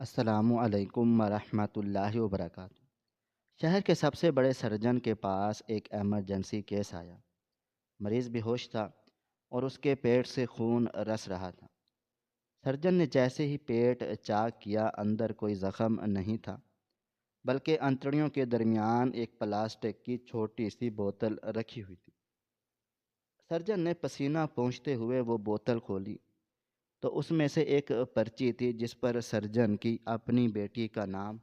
السلام علیکم ورحمۃ اللہ وبرکاتہ۔ شہر کے سب سے بڑے سرجن کے پاس ایک ایمرجنسی کیس آیا۔ مریض بے ہوش تھا اور اس کے پیٹ سے خون رس رہا تھا۔ سرجن نے جیسے ہی پیٹ چاک کیا، اندر کوئی زخم نہیں تھا، بلکہ انتڑیوں کے درمیان ایک پلاسٹک کی چھوٹی سی بوتل رکھی ہوئی تھی۔ سرجن نے پسینہ پونچھتے ہوئے وہ بوتل کھولی تو اس میں سے ایک پرچی تھی جس پر سرجن کی اپنی بیٹی کا نام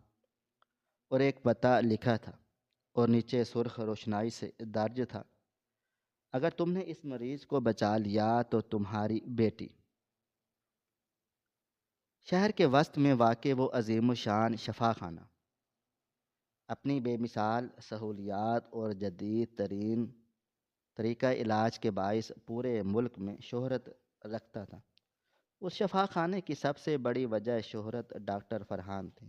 اور ایک پتہ لکھا تھا، اور نیچے سرخ روشنائی سے درج تھا: اگر تم نے اس مریض کو بچا لیا تو تمہاری بیٹی۔ شہر کے وسط میں واقع وہ عظیم الشان شفا خانہ اپنی بے مثال سہولیات اور جدید ترین طریقہ علاج کے باعث پورے ملک میں شہرت رکھتا تھا۔ اس شفا خانے کی سب سے بڑی وجہ شہرت ڈاکٹر فرحان تھے،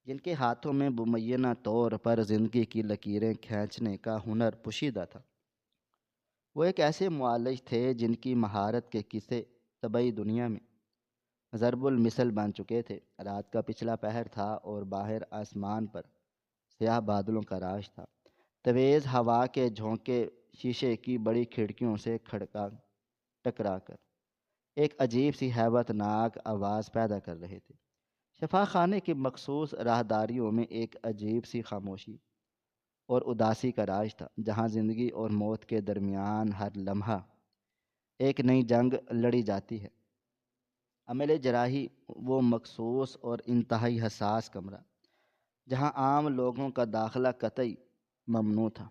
جن کے ہاتھوں میں مبینہ طور پر زندگی کی لکیریں کھینچنے کا ہنر پوشیدہ تھا۔ وہ ایک ایسے معالج تھے جن کی مہارت کے قصے طبعی دنیا میں ضرب المثل بن چکے تھے۔ رات کا پچھلا پہر تھا اور باہر آسمان پر سیاہ بادلوں کا راج تھا۔ تیز ہوا کے جھونکے شیشے کی بڑی کھڑکیوں سے کھڑکا ٹکرا کر ایک عجیب سی ہیبت ناک آواز پیدا کر رہے تھے۔ شفا خانے کی مخصوص راہداریوں میں ایک عجیب سی خاموشی اور اداسی کا راج تھا، جہاں زندگی اور موت کے درمیان ہر لمحہ ایک نئی جنگ لڑی جاتی ہے۔ عملِ جراحی، وہ مخصوص اور انتہائی حساس کمرہ جہاں عام لوگوں کا داخلہ قطعی ممنوع تھا،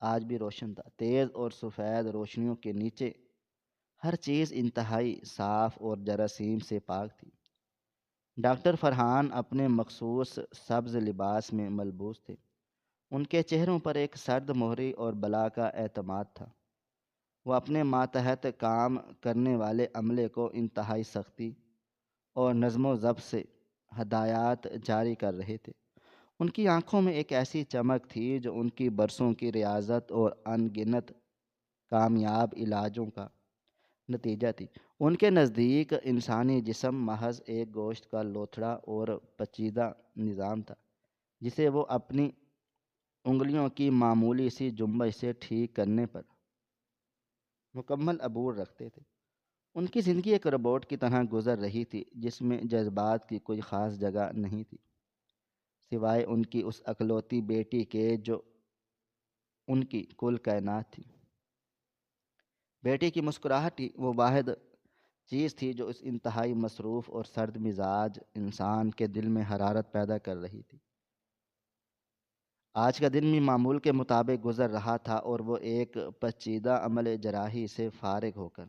آج بھی روشن تھا۔ تیز اور سفید روشنیوں کے نیچے ہر چیز انتہائی صاف اور جراثیم سے پاک تھی۔ ڈاکٹر فرحان اپنے مخصوص سبز لباس میں ملبوس تھے۔ ان کے چہروں پر ایک سرد مہری اور بلا کا اعتماد تھا۔ وہ اپنے ماتحت کام کرنے والے عملے کو انتہائی سختی اور نظم و ضبط سے ہدایات جاری کر رہے تھے۔ ان کی آنکھوں میں ایک ایسی چمک تھی جو ان کی برسوں کی ریاضت اور ان گنت کامیاب علاجوں کا نتیجہ تھی۔ ان کے نزدیک انسانی جسم محض ایک گوشت کا لوتھڑا اور پیچیدہ نظام تھا، جسے وہ اپنی انگلیوں کی معمولی سی جنبش سے ٹھیک کرنے پر مکمل عبور رکھتے تھے۔ ان کی زندگی ایک روبوٹ کی طرح گزر رہی تھی، جس میں جذبات کی کوئی خاص جگہ نہیں تھی، سوائے ان کی اس اکلوتی بیٹی کے جو ان کی کل کائنات تھی۔ بیٹی کی مسکراہٹ ہی وہ واحد چیز تھی جو اس انتہائی مصروف اور سرد مزاج انسان کے دل میں حرارت پیدا کر رہی تھی۔ آج کا دن بھی معمول کے مطابق گزر رہا تھا، اور وہ ایک پیچیدہ عمل جراحی سے فارغ ہو کر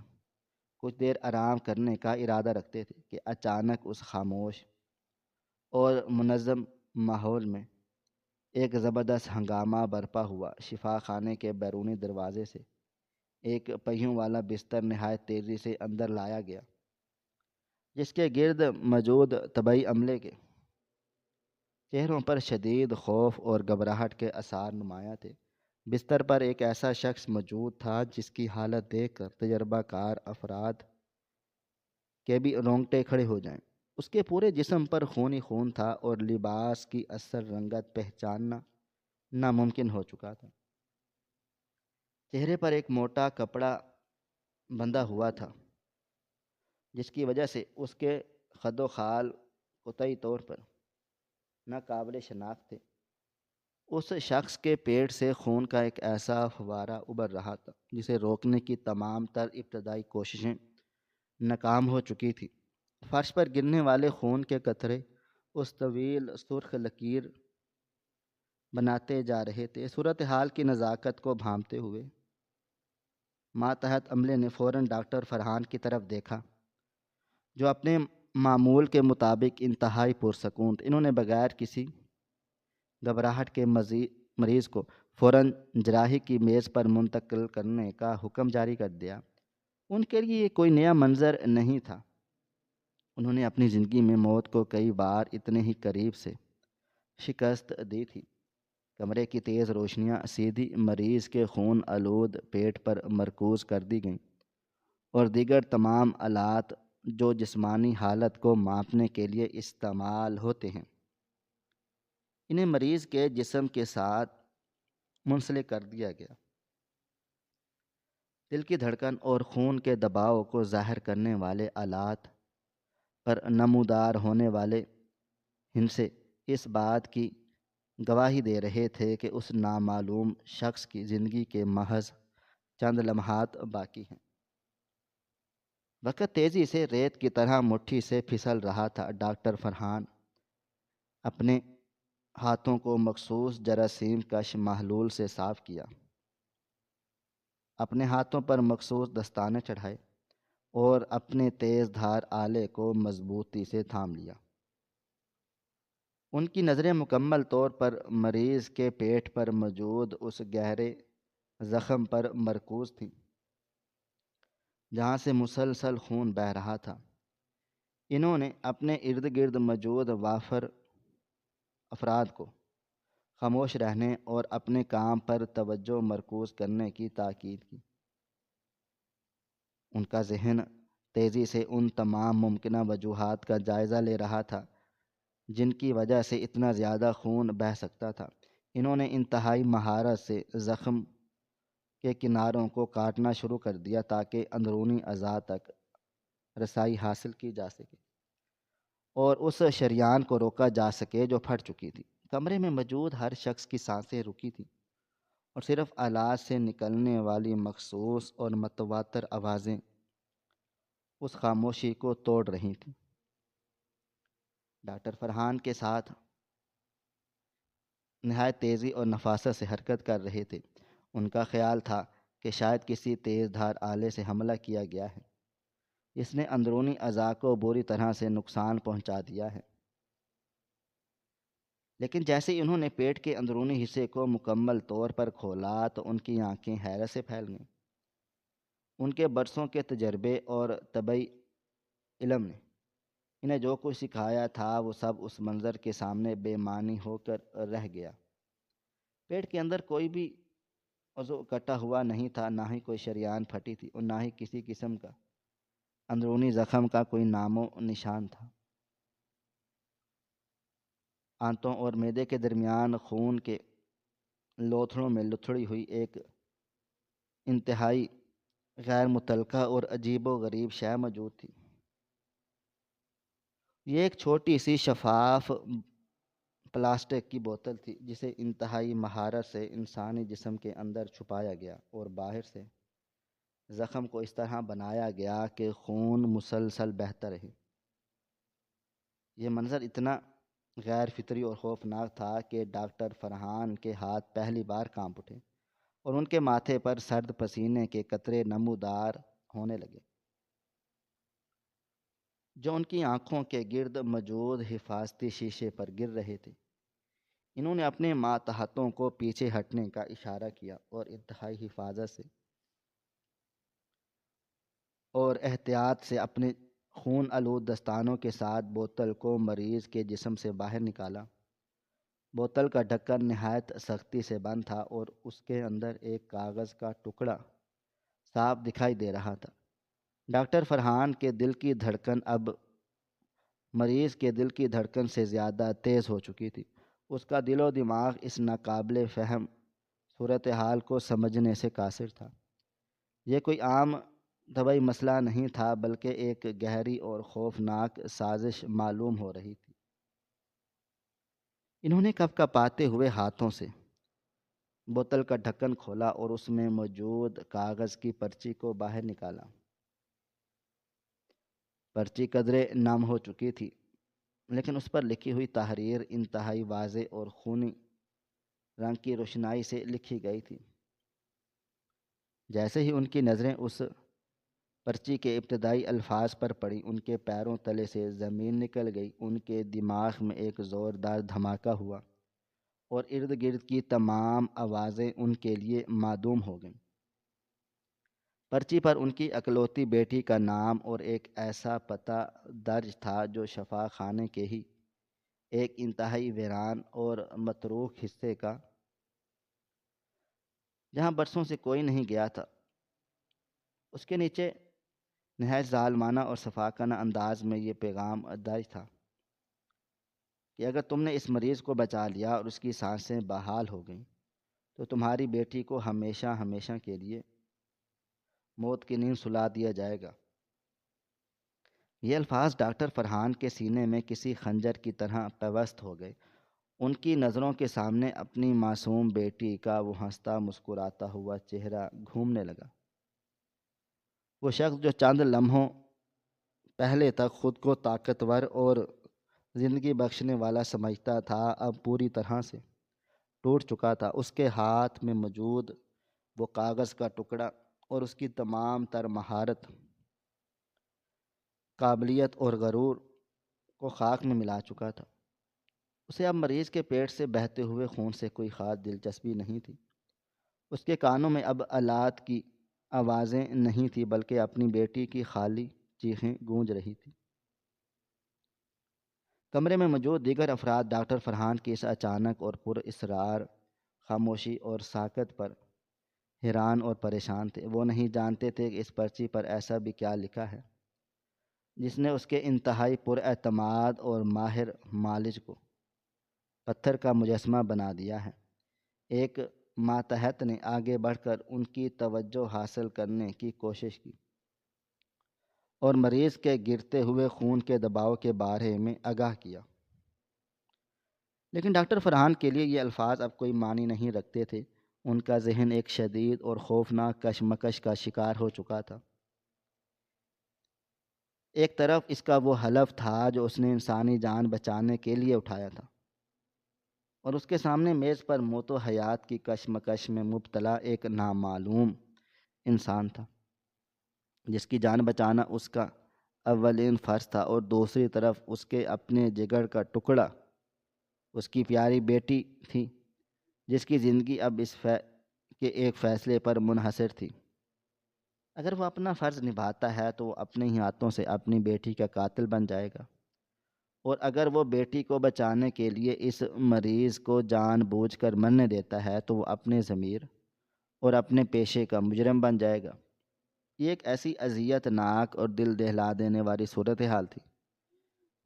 کچھ دیر آرام کرنے کا ارادہ رکھتے تھے کہ اچانک اس خاموش اور منظم ماحول میں ایک زبردست ہنگامہ برپا ہوا۔ شفا خانے کے بیرونی دروازے سے ایک پہیوں والا بستر نہایت تیزی سے اندر لایا گیا، جس کے گرد موجود طبی عملے کے چہروں پر شدید خوف اور گھبراہٹ کے آثار نمایاں تھے۔ بستر پر ایک ایسا شخص موجود تھا جس کی حالت دیکھ کر تجربہ کار افراد کے بھی رونگٹے کھڑے ہو جائیں۔ اس کے پورے جسم پر خون ہی خون تھا اور لباس کی اثر رنگت پہچاننا ناممکن ہو چکا تھا۔ چہرے پر ایک موٹا کپڑا بندھا ہوا تھا، جس کی وجہ سے اس کے خد و خال قطعی طور پر ناقابل شناخت تھے۔ اس شخص کے پیٹ سے خون کا ایک ایسا فوارہ ابھر رہا تھا جسے روکنے کی تمام تر ابتدائی کوششیں ناکام ہو چکی تھیں۔ فرش پر گرنے والے خون کے قطرے اس طویل سرخ لکیر بناتے جا رہے تھے۔ صورتحال کی نزاکت کو بھانپتے ہوئے ماتحت عملے نے فوراً ڈاکٹر فرحان کی طرف دیکھا، جو اپنے معمول کے مطابق انتہائی پرسکون تھے۔ انہوں نے بغیر کسی گھبراہٹ کے مریض کو فوراً جراحی کی میز پر منتقل کرنے کا حکم جاری کر دیا۔ ان کے لیے یہ کوئی نیا منظر نہیں تھا۔ انہوں نے اپنی زندگی میں موت کو کئی بار اتنے ہی قریب سے شکست دی تھی۔ کمرے کی تیز روشنیاں سیدھی مریض کے خون آلود پیٹ پر مرکوز کر دی گئیں، اور دیگر تمام آلات جو جسمانی حالت کو ماپنے کے لیے استعمال ہوتے ہیں، انہیں مریض کے جسم کے ساتھ منسلک کر دیا گیا۔ دل کی دھڑکن اور خون کے دباؤ کو ظاہر کرنے والے آلات پر نمودار ہونے والے ہندسے اس بات کی گواہی دے رہے تھے کہ اس نامعلوم شخص کی زندگی کے محض چند لمحات باقی ہیں۔ وقت تیزی سے ریت کی طرح مٹھی سے پھسل رہا تھا۔ ڈاکٹر فرحان اپنے ہاتھوں کو مخصوص جراثیم کش محلول سے صاف کیا، اپنے ہاتھوں پر مخصوص دستانے چڑھائے اور اپنے تیز دھار آلے کو مضبوطی سے تھام لیا۔ ان کی نظریں مکمل طور پر مریض کے پیٹ پر موجود اس گہرے زخم پر مرکوز تھیں جہاں سے مسلسل خون بہہ رہا تھا۔ انہوں نے اپنے ارد گرد موجود وافر افراد کو خاموش رہنے اور اپنے کام پر توجہ مرکوز کرنے کی تاکید کی۔ ان کا ذہن تیزی سے ان تمام ممکنہ وجوہات کا جائزہ لے رہا تھا جن کی وجہ سے اتنا زیادہ خون بہہ سکتا تھا۔ انہوں نے انتہائی مہارت سے زخم کے کناروں کو کاٹنا شروع کر دیا تاکہ اندرونی اعضاء تک رسائی حاصل کی جا سکے اور اس شریان کو روکا جا سکے جو پھٹ چکی تھی۔ کمرے میں موجود ہر شخص کی سانسیں رکی تھیں اور صرف آلات سے نکلنے والی مخصوص اور متواتر آوازیں اس خاموشی کو توڑ رہی تھیں۔ ڈاکٹر فرحان کے ساتھ نہایت تیزی اور نفاست سے حرکت کر رہے تھے۔ ان کا خیال تھا کہ شاید کسی تیز دھار آلے سے حملہ کیا گیا ہے، اس نے اندرونی اعضاء کو بری طرح سے نقصان پہنچا دیا ہے۔ لیکن جیسے ہی انہوں نے پیٹ کے اندرونی حصے کو مکمل طور پر کھولا تو ان کی آنکھیں حیرت سے پھیل گئیں۔ ان کے برسوں کے تجربے اور طبی علم نے انہیں جو کچھ سکھایا تھا وہ سب اس منظر کے سامنے بے معنی ہو کر رہ گیا۔ پیٹ کے اندر کوئی بھی عضو کٹا ہوا نہیں تھا، نہ ہی کوئی شریان پھٹی تھی اور نہ ہی کسی قسم کا اندرونی زخم کا کوئی نام و نشان تھا۔ آنتوں اور معدے کے درمیان خون کے لوتھڑوں میں لتھڑی ہوئی ایک انتہائی غیر متعلقہ اور عجیب و غریب شے موجود تھی۔ یہ ایک چھوٹی سی شفاف پلاسٹک کی بوتل تھی جسے انتہائی مہارت سے انسانی جسم کے اندر چھپایا گیا اور باہر سے زخم کو اس طرح بنایا گیا کہ خون مسلسل بہتا رہے۔ یہ منظر اتنا غیر فطری اور خوفناک تھا کہ ڈاکٹر فرحان کے ہاتھ پہلی بار کانپ اٹھے اور ان کے ماتھے پر سرد پسینے کے قطرے نمودار ہونے لگے جو ان کی آنکھوں کے گرد موجود حفاظتی شیشے پر گر رہے تھے۔ انہوں نے اپنے ماتحتوں کو پیچھے ہٹنے کا اشارہ کیا اور انتہائی حفاظت سے اور احتیاط سے اپنے خون آلود دستانوں کے ساتھ بوتل کو مریض کے جسم سے باہر نکالا۔ بوتل کا ڈھکن نہایت سختی سے بند تھا اور اس کے اندر ایک کاغذ کا ٹکڑا صاف دکھائی دے رہا تھا۔ ڈاکٹر فرحان کے دل کی دھڑکن اب مریض کے دل کی دھڑکن سے زیادہ تیز ہو چکی تھی۔ اس کا دل و دماغ اس ناقابل فہم صورتحال کو سمجھنے سے قاصر تھا۔ یہ کوئی عام طبی مسئلہ نہیں تھا بلکہ ایک گہری اور خوفناک سازش معلوم ہو رہی تھی۔ انہوں نے کپکپاتے ہوئے ہاتھوں سے بوتل کا ڈھکن کھولا اور اس میں موجود کاغذ کی پرچی کو باہر نکالا۔ پرچی قدرے نم ہو چکی تھی لیکن اس پر لکھی ہوئی تحریر انتہائی واضح اور خونی رنگ کی روشنائی سے لکھی گئی تھی۔ جیسے ہی ان کی نظریں اس پرچی کے ابتدائی الفاظ پر پڑی، ان کے پیروں تلے سے زمین نکل گئی۔ ان کے دماغ میں ایک زوردار دھماکہ ہوا اور ارد گرد کی تمام آوازیں ان کے لیے معدوم ہو گئیں۔ پرچی پر ان کی اکلوتی بیٹی کا نام اور ایک ایسا پتہ درج تھا جو شفا خانے کے ہی ایک انتہائی ویران اور متروک حصے کا، جہاں برسوں سے کوئی نہیں گیا تھا۔ اس کے نیچے نہایت ظالمانہ اور شفاقانہ انداز میں یہ پیغام درج تھا کہ اگر تم نے اس مریض کو بچا لیا اور اس کی سانسیں بحال ہو گئیں تو تمہاری بیٹی کو ہمیشہ ہمیشہ کے لیے موت کی نیند سلا دیا جائے گا۔ یہ الفاظ ڈاکٹر فرحان کے سینے میں کسی خنجر کی طرح پیوست ہو گئے۔ ان کی نظروں کے سامنے اپنی معصوم بیٹی کا وہ ہنستا مسکراتا ہوا چہرہ گھومنے لگا۔ وہ شخص جو چند لمحوں پہلے تک خود کو طاقتور اور زندگی بخشنے والا سمجھتا تھا، اب پوری طرح سے ٹوٹ چکا تھا۔ اس کے ہاتھ میں موجود وہ کاغذ کا ٹکڑا اور اس کی تمام تر مہارت، قابلیت اور غرور کو خاک میں ملا چکا تھا۔ اسے اب مریض کے پیٹ سے بہتے ہوئے خون سے کوئی خاص دلچسپی نہیں تھی۔ اس کے کانوں میں اب آلات کی آوازیں نہیں تھیں بلکہ اپنی بیٹی کی خالی چیخیں گونج رہی تھیں۔ کمرے میں موجود دیگر افراد ڈاکٹر فرحان کی اس اچانک اور پر اسرار خاموشی اور ساکت پر حیران اور پریشان تھے۔ وہ نہیں جانتے تھے کہ اس پرچی پر ایسا بھی کیا لکھا ہے جس نے اس کے انتہائی پر اعتماد اور ماہر معالج کو پتھر کا مجسمہ بنا دیا ہے۔ ایک ماتحت نے آگے بڑھ کر ان کی توجہ حاصل کرنے کی کوشش کی اور مریض کے گرتے ہوئے خون کے دباؤ کے بارے میں آگاہ کیا، لیکن ڈاکٹر فرحان کے لیے یہ الفاظ اب کوئی معنی نہیں رکھتے تھے۔ ان کا ذہن ایک شدید اور خوفناک کشمکش کا شکار ہو چکا تھا۔ ایک طرف اس کا وہ حلف تھا جو اس نے انسانی جان بچانے کے لیے اٹھایا تھا، اور اس کے سامنے میز پر موت و حیات کی کشمکش میں مبتلا ایک نامعلوم انسان تھا جس کی جان بچانا اس کا اولین فرض تھا، اور دوسری طرف اس کے اپنے جگر کا ٹکڑا اس کی پیاری بیٹی تھی جس کی زندگی اب اس کے ایک فیصلے پر منحصر تھی۔ اگر وہ اپنا فرض نبھاتا ہے تو وہ اپنے ہی ہاتھوں سے اپنی بیٹی کا قاتل بن جائے گا، اور اگر وہ بیٹی کو بچانے کے لیے اس مریض کو جان بوجھ کر مرنے دیتا ہے تو وہ اپنے ضمیر اور اپنے پیشے کا مجرم بن جائے گا۔ یہ ایک ایسی اذیت ناک اور دل دہلا دینے والی صورتحال تھی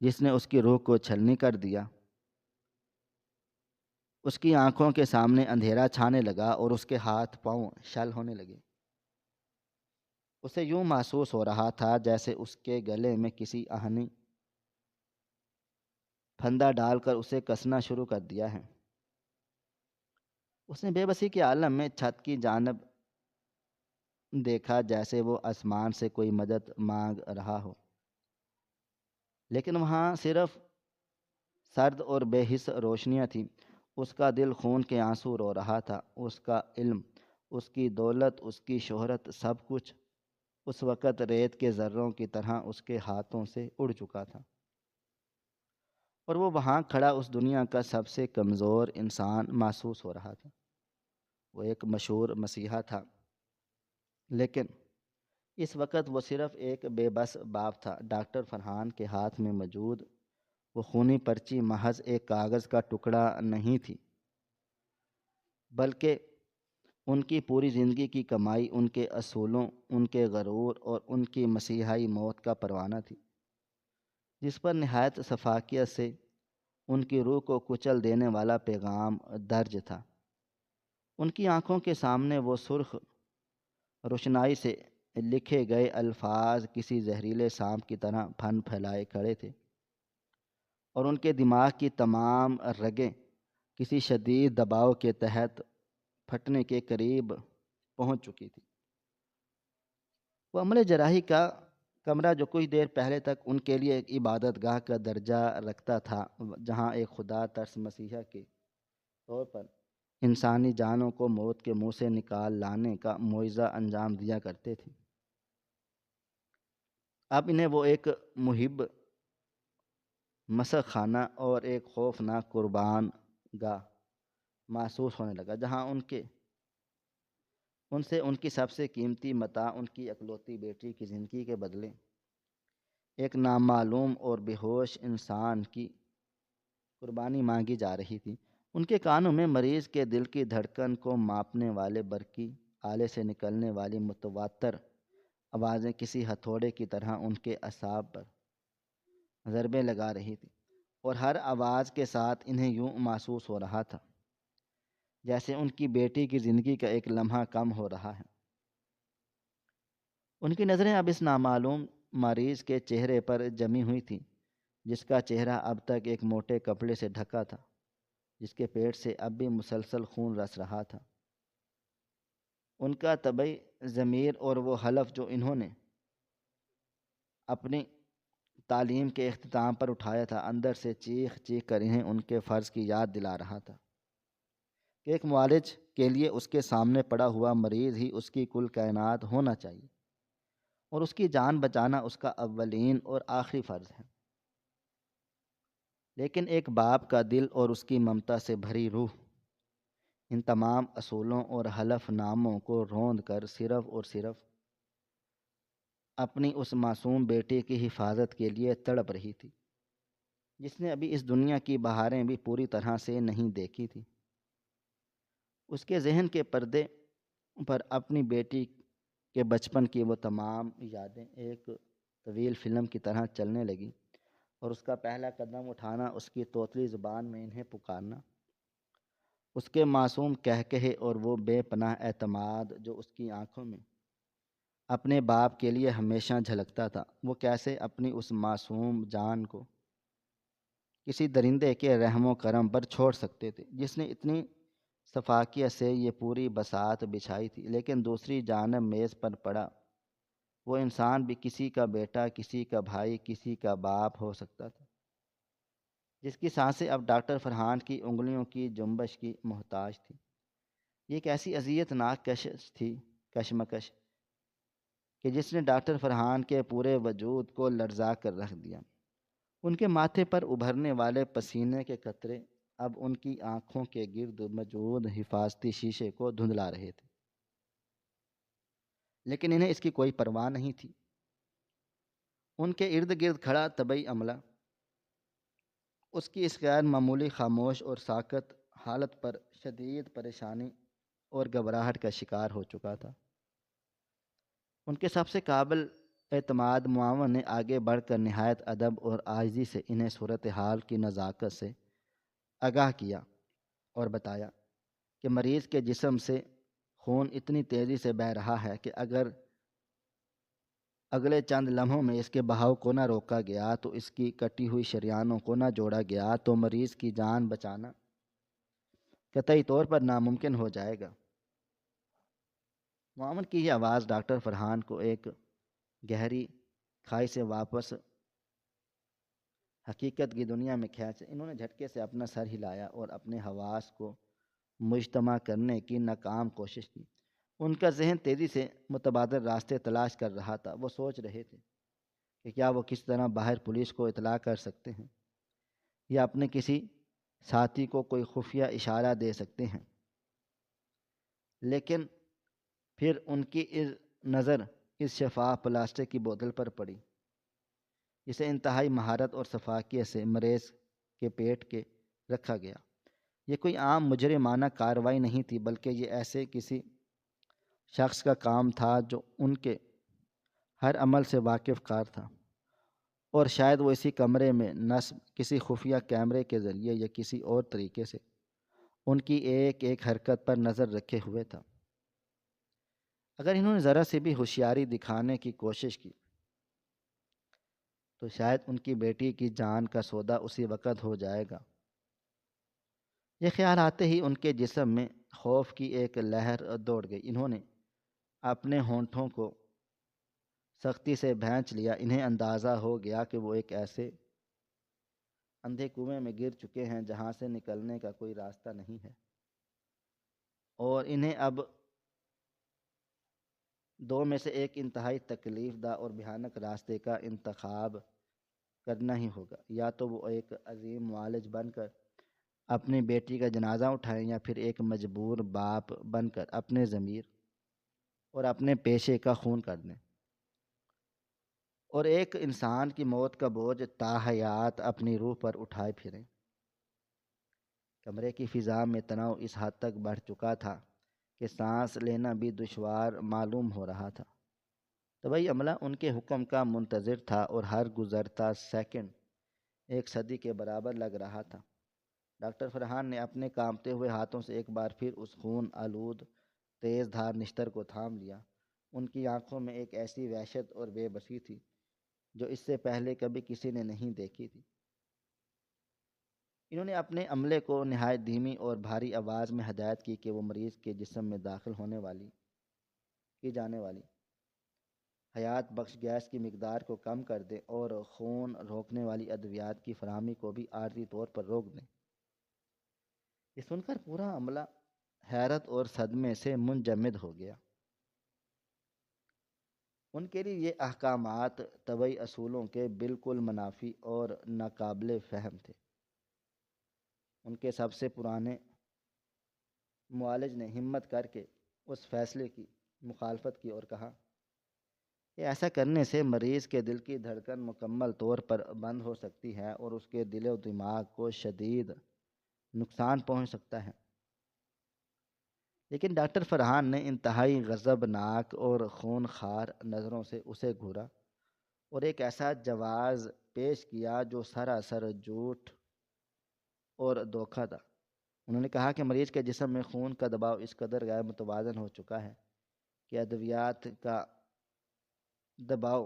جس نے اس کی روح کو چھلنی کر دیا۔ اس کی آنکھوں کے سامنے اندھیرا چھانے لگا اور اس کے ہاتھ پاؤں شل ہونے لگے۔ اسے یوں محسوس ہو رہا تھا جیسے اس کے گلے میں کسی آہنی پھندا ڈال کر اسے کسنا شروع کر دیا ہے۔ اس نے بے بسی کے عالم میں چھت کی جانب دیکھا جیسے وہ آسمان سے کوئی مدد مانگ رہا ہو، لیکن وہاں صرف سرد اور بے حس روشنیاں تھیں۔ اس کا دل خون کے آنسو رو رہا تھا۔ اس کا علم، اس کی دولت، اس کی شہرت، سب کچھ اس وقت ریت کے ذروں کی طرح اس کے ہاتھوں سے اڑ چکا تھا، اور وہ وہاں کھڑا اس دنیا کا سب سے کمزور انسان محسوس ہو رہا تھا۔ وہ ایک مشہور مسیحا تھا، لیکن اس وقت وہ صرف ایک بے بس باپ تھا۔ ڈاکٹر فرحان کے ہاتھ میں موجود وہ خونی پرچی محض ایک کاغذ کا ٹکڑا نہیں تھی، بلکہ ان کی پوری زندگی کی کمائی، ان کے اصولوں، ان کے غرور اور ان کی مسیحائی موت کا پروانہ تھی، جس پر نہایت شفافیت سے ان کی روح کو کچل دینے والا پیغام درج تھا۔ ان کی آنکھوں کے سامنے وہ سرخ روشنائی سے لکھے گئے الفاظ کسی زہریلے سانپ کی طرح پھن پھیلائے کھڑے تھے، اور ان کے دماغ کی تمام رگیں کسی شدید دباؤ کے تحت پھٹنے کے قریب پہنچ چکی تھی۔ وہ عملے جراحی کا کمرہ جو کچھ دیر پہلے تک ان کے لیے ایک عبادت گاہ کا درجہ رکھتا تھا، جہاں ایک خدا ترس مسیحا کے طور پر انسانی جانوں کو موت کے منہ سے نکال لانے کا معجزہ انجام دیا کرتے تھے، اب انہیں وہ ایک محب مسخ خانہ اور ایک خوفناک قربان گاہ محسوس ہونے لگا، جہاں ان سے ان کی سب سے قیمتی متاع، ان کی اکلوتی بیٹی کی زندگی کے بدلے ایک نامعلوم اور بے ہوش انسان کی قربانی مانگی جا رہی تھی۔ ان کے کانوں میں مریض کے دل کی دھڑکن کو ماپنے والے برقی آلے سے نکلنے والی متواتر آوازیں کسی ہتھوڑے کی طرح ان کے اعصاب پر ضربیں لگا رہی تھی، اور ہر آواز کے ساتھ انہیں یوں محسوس ہو رہا تھا جیسے ان کی بیٹی کی زندگی کا ایک لمحہ کم ہو رہا ہے۔ ان کی نظریں اب اس نامعلوم مریض کے چہرے پر جمی ہوئی تھیں، جس کا چہرہ اب تک ایک موٹے کپڑے سے ڈھکا تھا، جس کے پیٹ سے اب بھی مسلسل خون رس رہا تھا۔ ان کا طبعی ضمیر اور وہ حلف جو انہوں نے اپنی تعلیم کے اختتام پر اٹھایا تھا، اندر سے چیخ چیخ کر انہیں ان کے فرض کی یاد دلا رہا تھا کہ ایک معالج کے لیے اس کے سامنے پڑا ہوا مریض ہی اس کی کل کائنات ہونا چاہیے، اور اس کی جان بچانا اس کا اولین اور آخری فرض ہے۔ لیکن ایک باپ کا دل اور اس کی ممتا سے بھری روح ان تمام اصولوں اور حلف ناموں کو روند کر صرف اور صرف اپنی اس معصوم بیٹے کی حفاظت کے لیے تڑپ رہی تھی، جس نے ابھی اس دنیا کی بہاریں بھی پوری طرح سے نہیں دیکھی تھی۔ اس کے ذہن کے پردے پر اپنی بیٹی کے بچپن کی وہ تمام یادیں ایک طویل فلم کی طرح چلنے لگیں، اور اس کا پہلا قدم اٹھانا، اس کی توتلی زبان میں انہیں پکارنا، اس کے معصوم کہکہے اور وہ بے پناہ اعتماد جو اس کی آنکھوں میں اپنے باپ کے لیے ہمیشہ جھلکتا تھا، وہ کیسے اپنی اس معصوم جان کو کسی درندے کے رحم و کرم پر چھوڑ سکتے تھے، جس نے اتنی شفافیت سے یہ پوری بساط بچھائی تھی۔ لیکن دوسری جانب میز پر پڑا وہ انسان بھی کسی کا بیٹا، کسی کا بھائی، کسی کا باپ ہو سکتا تھا، جس کی سانسیں اب ڈاکٹر فرحان کی انگلیوں کی جنبش کی محتاج تھی۔ یہ ایک ایسی اذیت ناک کشمکش کہ جس نے ڈاکٹر فرحان کے پورے وجود کو لرزا کر رکھ دیا۔ ان کے ماتھے پر ابھرنے والے پسینے کے قطرے اب ان کی آنکھوں کے گرد موجود حفاظتی شیشے کو دھندلا رہے تھے، لیکن انہیں اس کی کوئی پرواہ نہیں تھی۔ ان کے ارد گرد کھڑا طبعی عملہ اس کی اس غیر معمولی خاموش اور ساکت حالت پر شدید پریشانی اور گھبراہٹ کا شکار ہو چکا تھا۔ ان کے سب سے قابل اعتماد معاون نے آگے بڑھ کر نہایت ادب اور عاجزی سے انہیں صورتحال کی نزاکت سے آگاہ کیا اور بتایا کہ مریض کے جسم سے خون اتنی تیزی سے بہہ رہا ہے کہ اگر اگلے چند لمحوں میں اس کے بہاؤ کو نہ روکا گیا تو اس کی کٹی ہوئی شریانوں کو نہ جوڑا گیا تو مریض کی جان بچانا قطعی طور پر ناممکن ہو جائے گا۔ معاون کی یہ آواز ڈاکٹر فرحان کو ایک گہری کھائی سے واپس حقیقت کی دنیا میں کھینچ۔ انہوں نے جھٹکے سے اپنا سر ہلایا اور اپنے حواس کو مجتمع کرنے کی ناکام کوشش کی۔ ان کا ذہن تیزی سے متبادل راستے تلاش کر رہا تھا۔ وہ سوچ رہے تھے کہ کیا وہ کس طرح باہر پولیس کو اطلاع کر سکتے ہیں، یا اپنے کسی ساتھی کو کوئی خفیہ اشارہ دے سکتے ہیں۔ لیکن پھر ان کی نظر اس شفاف پلاسٹک کی بوتل پر پڑی، جسے انتہائی مہارت اور شفافیت سے مریض کے پیٹ کے رکھا گیا۔ یہ کوئی عام مجرمانہ کارروائی نہیں تھی، بلکہ یہ ایسے کسی شخص کا کام تھا جو ان کے ہر عمل سے واقف کار تھا، اور شاید وہ اسی کمرے میں نصب کسی خفیہ کیمرے کے ذریعے یا کسی اور طریقے سے ان کی ایک ایک حرکت پر نظر رکھے ہوئے تھا۔ اگر انہوں نے ذرا سی بھی ہوشیاری دکھانے کی کوشش کی تو شاید ان کی بیٹی کی جان کا سودا اسی وقت ہو جائے گا۔ یہ خیال آتے ہی ان کے جسم میں خوف کی ایک لہر دوڑ گئی۔ انہوں نے اپنے ہونٹوں کو سختی سے بھینچ لیا۔ انہیں اندازہ ہو گیا کہ وہ ایک ایسے اندھے کنویں میں گر چکے ہیں جہاں سے نکلنے کا کوئی راستہ نہیں ہے، اور انہیں اب دو میں سے ایک انتہائی تکلیف دہ اور بھیانک راستے کا انتخاب کرنا ہی ہوگا۔ یا تو وہ ایک عظیم معالج بن کر اپنی بیٹی کا جنازہ اٹھائیں، یا پھر ایک مجبور باپ بن کر اپنے ضمیر اور اپنے پیشے کا خون کر دیں، اور ایک انسان کی موت کا بوجھ تاحیات اپنی روح پر اٹھائے پھریں۔ کمرے کی فضا میں تناؤ اس حد تک بڑھ چکا تھا کہ سانس لینا بھی دشوار معلوم ہو رہا تھا۔ طبی عملہ ان کے حکم کا منتظر تھا اور ہر گزرتا سیکنڈ ایک صدی کے برابر لگ رہا تھا۔ ڈاکٹر فرحان نے اپنے کانپتے ہوئے ہاتھوں سے ایک بار پھر اس خون آلود تیز دھار نشتر کو تھام لیا۔ ان کی آنکھوں میں ایک ایسی وحشت اور بے بسی تھی جو اس سے پہلے کبھی کسی نے نہیں دیکھی تھی۔ انہوں نے اپنے عملے کو نہایت دھیمی اور بھاری آواز میں ہدایت کی کہ وہ مریض کے جسم میں داخل کی جانے والی حیات بخش گیس کی مقدار کو کم کر دیں اور خون روکنے والی ادویات کی فراہمی کو بھی عارضی طور پر روک دیں۔ یہ سن کر پورا عملہ حیرت اور صدمے سے منجمد ہو گیا۔ ان کے لیے یہ احکامات طبی اصولوں کے بالکل منافی اور ناقابل فہم تھے۔ ان کے سب سے پرانے معالج نے ہمت کر کے اس فیصلے کی مخالفت کی اور کہا کہ ایسا کرنے سے مریض کے دل کی دھڑکن مکمل طور پر بند ہو سکتی ہے اور اس کے دل و دماغ کو شدید نقصان پہنچ سکتا ہے۔ لیکن ڈاکٹر فرحان نے انتہائی غضبناک اور خونخوار نظروں سے اسے گھورا اور ایک ایسا جواز پیش کیا جو سراسر جھوٹ اور دھوکہ تھا۔ انہوں نے کہا کہ مریض کے جسم میں خون کا دباؤ اس قدر غیر متوازن ہو چکا ہے کہ ادویات کا دباؤ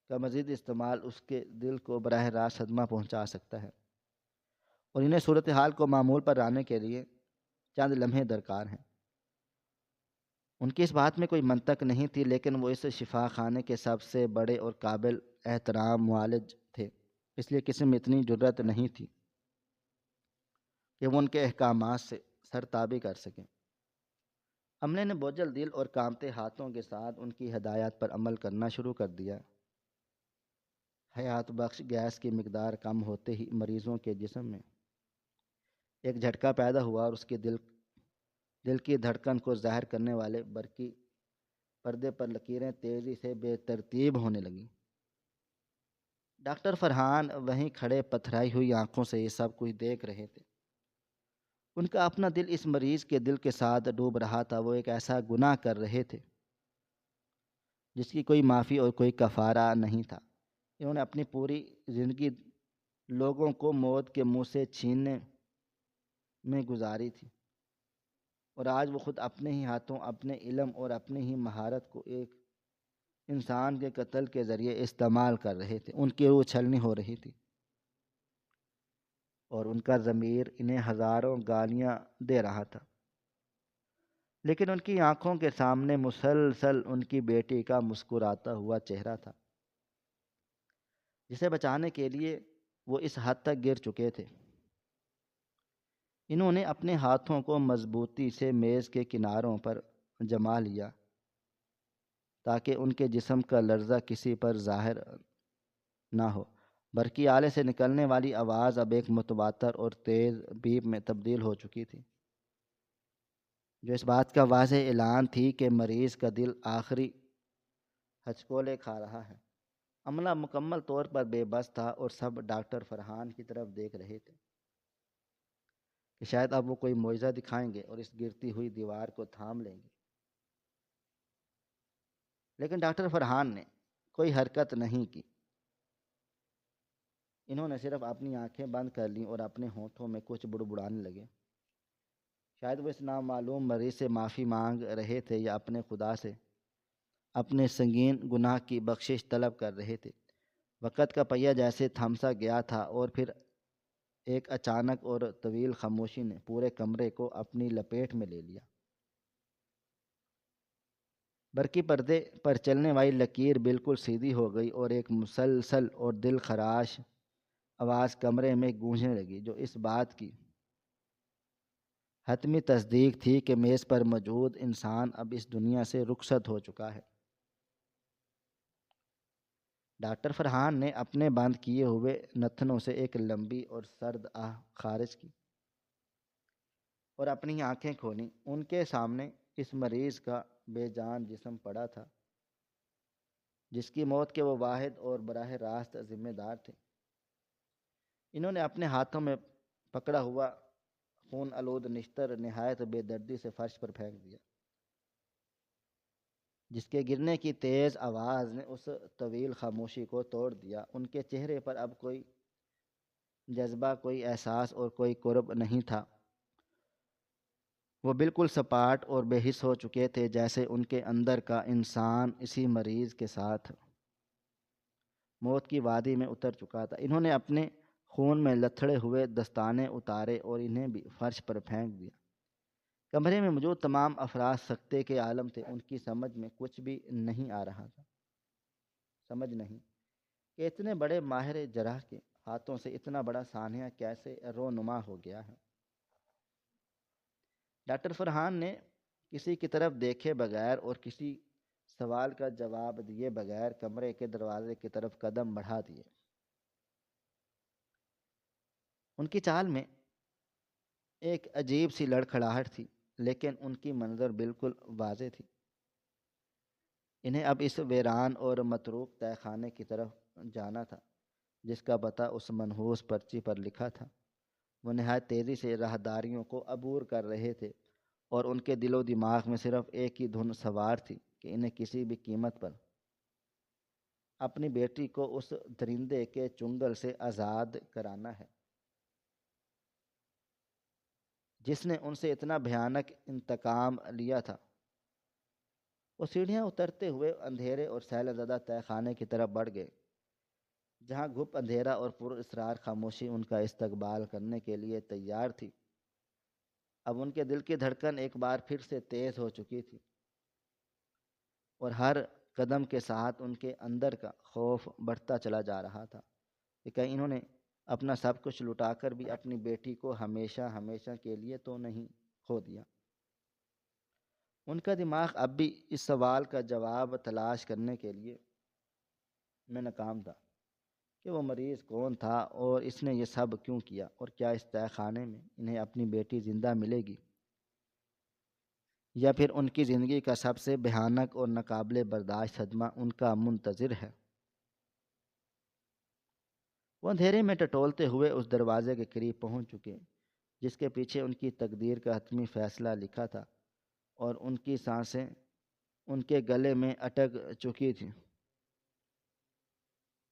کا مزید استعمال اس کے دل کو براہ راست صدمہ پہنچا سکتا ہے اور انہیں صورتحال کو معمول پر لانے کے لیے چند لمحے درکار ہیں۔ ان کی اس بات میں کوئی منطق نہیں تھی، لیکن وہ اس شفا خانے کے سب سے بڑے اور قابل احترام معالج تھے، اس لیے کسی میں اتنی جرأت نہیں تھی کہ وہ ان کے احکامات سے سرتابی کر سکیں۔ عملے نے بوجھل دل اور کانپتے ہاتھوں کے ساتھ ان کی ہدایات پر عمل کرنا شروع کر دیا۔ حیات بخش گیس کی مقدار کم ہوتے ہی مریضوں کے جسم میں ایک جھٹکا پیدا ہوا اور اس کے دل کی دھڑکن کو ظاہر کرنے والے برقی پردے پر لکیریں تیزی سے بے ترتیب ہونے لگیں۔ ڈاکٹر فرحان وہیں کھڑے پتھرائی ہوئی آنکھوں سے یہ سب کچھ دیکھ رہے تھے۔ ان کا اپنا دل اس مریض کے دل کے ساتھ ڈوب رہا تھا۔ وہ ایک ایسا گناہ کر رہے تھے جس کی کوئی معافی اور کوئی کفارہ نہیں تھا۔ انہوں نے اپنی پوری زندگی لوگوں کو موت کے منہ سے چھیننے میں گزاری تھی اور آج وہ خود اپنے ہی ہاتھوں، اپنے علم اور اپنی ہی مہارت کو ایک انسان کے قتل کے ذریعے استعمال کر رہے تھے۔ ان کی روح چھلنی ہو رہی تھی اور ان کا ضمیر انہیں ہزاروں گالیاں دے رہا تھا، لیکن ان کی آنکھوں کے سامنے مسلسل ان کی بیٹی کا مسکراتا ہوا چہرہ تھا جسے بچانے کے لیے وہ اس حد تک گر چکے تھے۔ انہوں نے اپنے ہاتھوں کو مضبوطی سے میز کے کناروں پر جما لیا تاکہ ان کے جسم کا لرزہ کسی پر ظاہر نہ ہو۔ برقی آلے سے نکلنے والی آواز اب ایک متواتر اور تیز بیپ میں تبدیل ہو چکی تھی، جو اس بات کا واضح اعلان تھی کہ مریض کا دل آخری ہچکولے کھا رہا ہے۔ عملہ مکمل طور پر بے بس تھا اور سب ڈاکٹر فرحان کی طرف دیکھ رہے تھے کہ شاید اب وہ کوئی معجزہ دکھائیں گے اور اس گرتی ہوئی دیوار کو تھام لیں گے۔ لیکن ڈاکٹر فرحان نے کوئی حرکت نہیں کی۔ انہوں نے صرف اپنی آنکھیں بند کر لیں اور اپنے ہونٹوں میں کچھ بڑبڑانے لگے۔ شاید وہ اس نامعلوم مریض سے معافی مانگ رہے تھے یا اپنے خدا سے اپنے سنگین گناہ کی بخشش طلب کر رہے تھے۔ وقت کا پہیہ جیسے تھم سا گیا تھا اور پھر ایک اچانک اور طویل خاموشی نے پورے کمرے کو اپنی لپیٹ میں لے لیا۔ برقی پردے پر چلنے والی لکیر بالکل سیدھی ہو گئی اور ایک مسلسل اور دل خراش آواز کمرے میں گونجنے لگی، جو اس بات کی حتمی تصدیق تھی کہ میز پر موجود انسان اب اس دنیا سے رخصت ہو چکا ہے۔ ڈاکٹر فرحان نے اپنے بند کیے ہوئے نتنوں سے ایک لمبی اور سرد آہ خارج کی اور اپنی آنکھیں کھولیں۔ ان کے سامنے اس مریض کا بے جان جسم پڑا تھا جس کی موت کے وہ واحد اور براہ راست ذمہ دار تھے۔ انہوں نے اپنے ہاتھوں میں پکڑا ہوا خون آلود نشتر نہایت بے دردی سے فرش پر پھینک دیا۔ جس کے گرنے کی تیز آواز نے اس طویل خاموشی کو توڑ دیا۔ ان کے چہرے پر اب کوئی جذبہ، کوئی احساس اور کوئی قرب نہیں تھا۔ وہ بالکل سپاٹ اور بے حس ہو چکے تھے، جیسے ان کے اندر کا انسان اسی مریض کے ساتھ موت کی وادی میں اتر چکا تھا۔ انہوں نے اپنے خون میں لتھڑے ہوئے دستانے اتارے اور انہیں بھی فرش پر پھینک دیا۔ کمرے میں موجود تمام افراد سکتے کے عالم تھے۔ ان کی سمجھ میں کچھ بھی نہیں آ رہا تھا، سمجھ نہیں کہ اتنے بڑے ماہر جراح کے ہاتھوں سے اتنا بڑا سانحہ کیسے رونما ہو گیا ہے۔ ڈاکٹر فرحان نے کسی کی طرف دیکھے بغیر اور کسی سوال کا جواب دیے بغیر کمرے کے دروازے کی طرف قدم بڑھا دیے۔ ان کی چال میں ایک عجیب سی لڑکھڑاہٹ تھی، لیکن ان کی منظر بالکل واضح تھی۔ انہیں اب اس ویران اور متروک تہہ خانے کی طرف جانا تھا جس کا پتہ اس منحوس پرچی پر لکھا تھا۔ وہ نہایت تیزی سے راہداریوں کو عبور کر رہے تھے اور ان کے دل و دماغ میں صرف ایک ہی دھن سوار تھی کہ انہیں کسی بھی قیمت پر اپنی بیٹی کو اس درندے کے چنگل سے آزاد کرانا ہے جس نے ان سے اتنا بھیانک انتقام لیا تھا۔ وہ سیڑھیاں اترتے ہوئے اندھیرے اور سیل زدہ تہہ خانے کی طرف بڑھ گئے، جہاں گھپ اندھیرا اور پر اسرار خاموشی ان کا استقبال کرنے کے لیے تیار تھی۔ اب ان کے دل کی دھڑکن ایک بار پھر سے تیز ہو چکی تھی اور ہر قدم کے ساتھ ان کے اندر کا خوف بڑھتا چلا جا رہا تھا کہ کہیں انہوں نے اپنا سب کچھ لٹا کر بھی اپنی بیٹی کو ہمیشہ ہمیشہ کے لیے تو نہیں کھو دیا۔ ان کا دماغ اب بھی اس سوال کا جواب تلاش کرنے کے لیے میں ناکام تھا کہ وہ مریض کون تھا اور اس نے یہ سب کیوں کیا، اور کیا اس تہہ خانے میں انہیں اپنی بیٹی زندہ ملے گی یا پھر ان کی زندگی کا سب سے بھیانک اور ناقابل برداشت صدمہ ان کا منتظر ہے۔ وہ اندھیرے میں ٹٹولتے ہوئے اس دروازے کے قریب پہنچ چکے جس کے پیچھے ان کی تقدیر کا حتمی فیصلہ لکھا تھا، اور ان کی سانسیں ان کے گلے میں اٹک چکی تھیں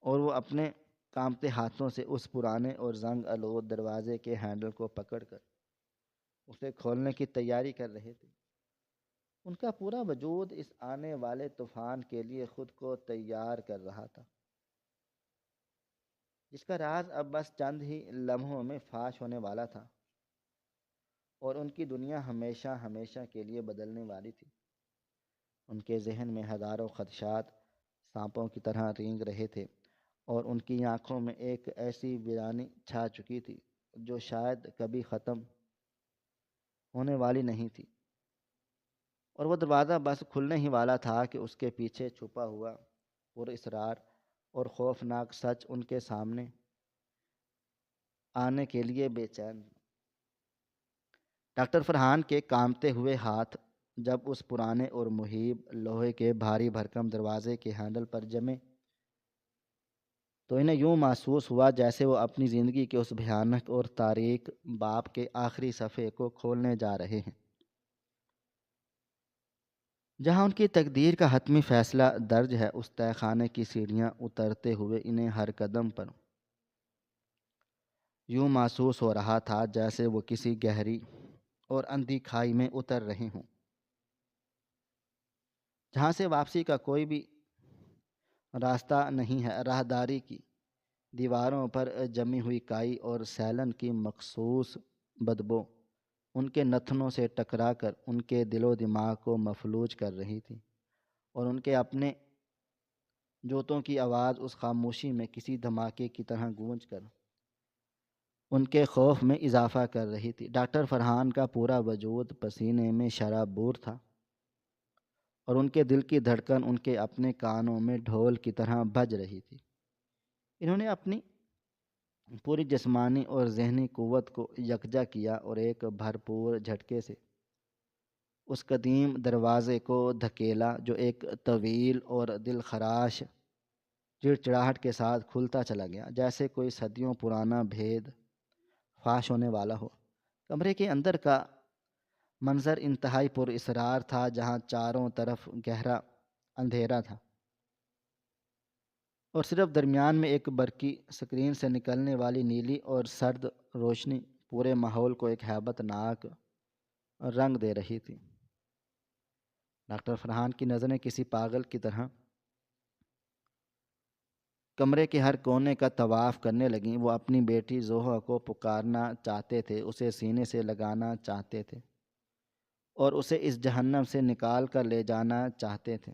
اور وہ اپنے کانپتے ہاتھوں سے اس پرانے اور زنگ آلود دروازے کے ہینڈل کو پکڑ کر اسے کھولنے کی تیاری کر رہے تھے۔ ان کا پورا وجود اس آنے والے طوفان کے لیے خود کو تیار کر رہا تھا جس کا راز اب بس چند ہی لمحوں میں فاش ہونے والا تھا، اور ان کی دنیا ہمیشہ ہمیشہ کے لیے بدلنے والی تھی۔ ان کے ذہن میں ہزاروں خدشات سانپوں کی طرح رینگ رہے تھے، اور ان کی آنکھوں میں ایک ایسی ویرانی چھا چکی تھی جو شاید کبھی ختم ہونے والی نہیں تھی، اور وہ دروازہ بس کھلنے ہی والا تھا کہ اس کے پیچھے چھپا ہوا پر اسرار اور خوفناک سچ ان کے سامنے آنے کے لیے بے چین۔ ڈاکٹر فرحان کے کانپتے ہوئے ہاتھ جب اس پرانے اور مہیب لوہے کے بھاری بھرکم دروازے کے ہینڈل پر جمے تو انہیں یوں محسوس ہوا جیسے وہ اپنی زندگی کے اس بھیانک اور تاریک باب کے آخری صفحے کو کھولنے جا رہے ہیں جہاں ان کی تقدیر کا حتمی فیصلہ درج ہے۔ اس تہہ خانے کی سیڑھیاں اترتے ہوئے انہیں ہر قدم پر یوں محسوس ہو رہا تھا جیسے وہ کسی گہری اور اندھی کھائی میں اتر رہے ہوں جہاں سے واپسی کا کوئی بھی راستہ نہیں ہے۔ راہداری کی دیواروں پر جمی ہوئی کائی اور سیلن کی مخصوص بدبو ان کے نتنوں سے ٹکرا کر ان کے دل و دماغ کو مفلوج کر رہی تھی، اور ان کے اپنے جوتوں کی آواز اس خاموشی میں کسی دھماکے کی طرح گونج کر ان کے خوف میں اضافہ کر رہی تھی۔ ڈاکٹر فرحان کا پورا وجود پسینے میں شرابور تھا، اور ان کے دل کی دھڑکن ان کے اپنے کانوں میں ڈھول کی طرح بج رہی تھی۔ انہوں نے اپنی پوری جسمانی اور ذہنی قوت کو یکجا کیا اور ایک بھرپور جھٹکے سے اس قدیم دروازے کو دھکیلا جو ایک طویل اور دل خراش چڑچڑاہٹ کے ساتھ کھلتا چلا گیا، جیسے کوئی صدیوں پرانا بھید فاش ہونے والا ہو۔ کمرے کے اندر کا منظر انتہائی پر اسرار تھا، جہاں چاروں طرف گہرا اندھیرا تھا، اور صرف درمیان میں ایک برقی سکرین سے نکلنے والی نیلی اور سرد روشنی پورے ماحول کو ایک ہیبت ناک رنگ دے رہی تھی۔ ڈاکٹر فرحان کی نظریں کسی پاگل کی طرح کمرے کے ہر کونے کا طواف کرنے لگیں۔ وہ اپنی بیٹی زوہا کو پکارنا چاہتے تھے، اسے سینے سے لگانا چاہتے تھے اور اسے اس جہنم سے نکال کر لے جانا چاہتے تھے،